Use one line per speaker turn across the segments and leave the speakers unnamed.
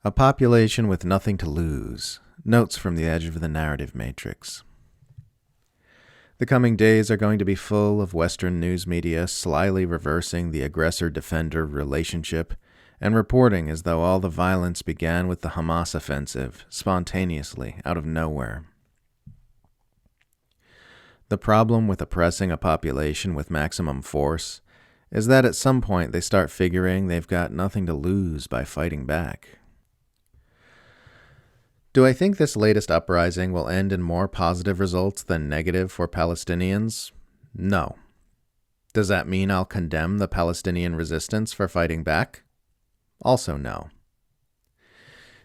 A population with nothing to lose. Notes from the edge of the narrative matrix. The coming days are going to be full of Western news media slyly reversing the aggressor-defender relationship and reporting as though all the violence began with the Hamas offensive, spontaneously, out of nowhere. The problem with oppressing a population with maximum force is that at some point they start figuring they've got nothing to lose by fighting back. Do I think this latest uprising will end in more positive results than negative for Palestinians? No. Does that mean I'll condemn the Palestinian resistance for fighting back? Also no.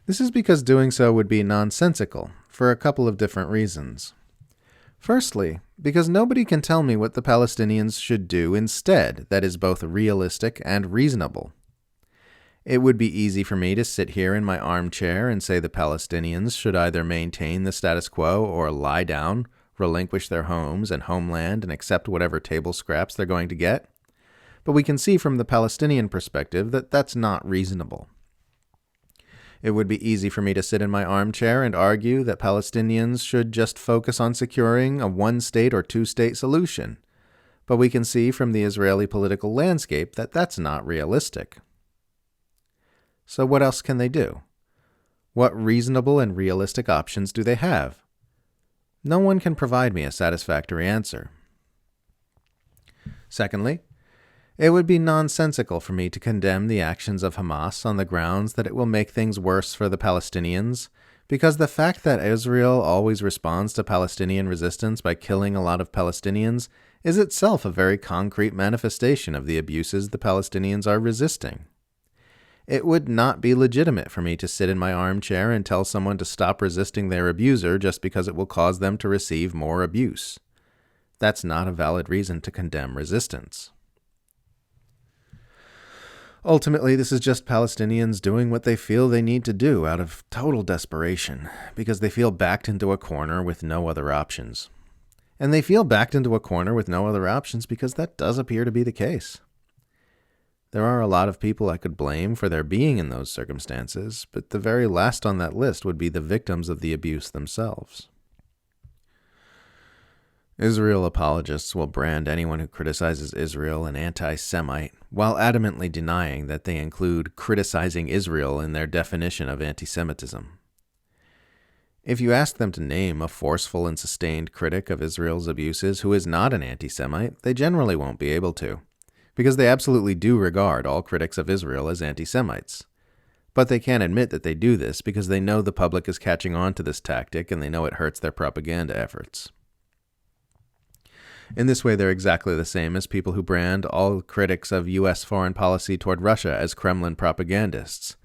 This is because doing so would be nonsensical, for a couple of different reasons. Firstly, because nobody can tell me what the Palestinians should do instead that is both realistic and reasonable. It would be easy for me to sit here in my armchair and say the Palestinians should either maintain the status quo or lie down, relinquish their homes and homeland, and accept whatever table scraps they're going to get. But we can see from the Palestinian perspective that that's not reasonable. It would be easy for me to sit in my armchair and argue that Palestinians should just focus on securing a one-state or two-state solution. But we can see from the Israeli political landscape that that's not realistic. So what else can they do? What reasonable and realistic options do they have? No one can provide me a satisfactory answer. Secondly, it would be nonsensical for me to condemn the actions of Hamas on the grounds that it will make things worse for the Palestinians, because the fact that Israel always responds to Palestinian resistance by killing a lot of Palestinians is itself a very concrete manifestation of the abuses the Palestinians are resisting. It would not be legitimate for me to sit in my armchair and tell someone to stop resisting their abuser just because it will cause them to receive more abuse. That's not a valid reason to condemn resistance. Ultimately, this is just Palestinians doing what they feel they need to do out of total desperation, because they feel backed into a corner with no other options. And they feel backed into a corner with no other options because that does appear to be the case. There are a lot of people I could blame for their being in those circumstances, but the very last on that list would be the victims of the abuse themselves. Israel apologists will brand anyone who criticizes Israel an anti-Semite, while adamantly denying that they include criticizing Israel in their definition of anti-Semitism. If you ask them to name a forceful and sustained critic of Israel's abuses who is not an anti-Semite, they generally won't be able to, because they absolutely do regard all critics of Israel as anti-Semites. But they can't admit that they do this because they know the public is catching on to this tactic and they know it hurts their propaganda efforts. In this way, they're exactly the same as people who brand all critics of U.S. foreign policy toward Russia as Kremlin propagandists,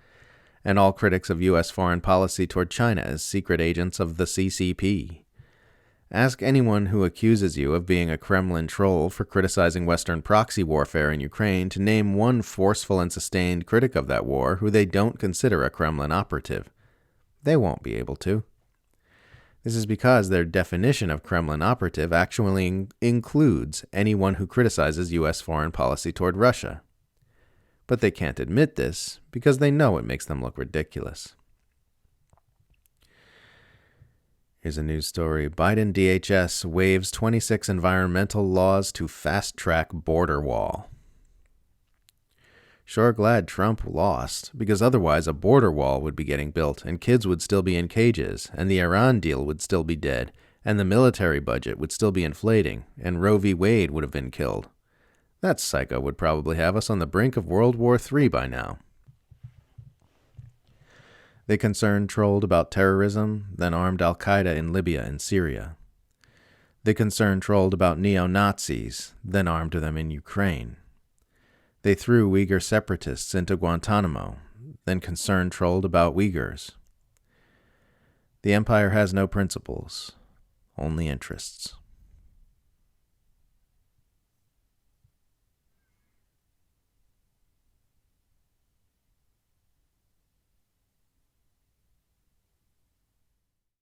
and all critics of U.S. foreign policy toward China as secret agents of the CCP. Ask anyone who accuses you of being a Kremlin troll for criticizing Western proxy warfare in Ukraine to name one forceful and sustained critic of that war who they don't consider a Kremlin operative. They won't be able to. This is because their definition of Kremlin operative actually includes anyone who criticizes U.S. foreign policy toward Russia. But they can't admit this because they know it makes them look ridiculous. Here's a news story. Biden DHS waives 26 environmental laws to fast-track border wall. Sure glad Trump lost, because otherwise a border wall would be getting built, and kids would still be in cages, and the Iran deal would still be dead, and the military budget would still be inflating, and Roe v. Wade would have been killed. That psycho would probably have us on the brink of World War III by now. The Concern trolled about terrorism, then armed al-Qaeda in Libya and Syria. The Concern trolled about neo-Nazis, then armed them in Ukraine. They threw Uyghur separatists into Guantanamo, then Concern trolled about Uyghurs. The empire has no principles, only interests.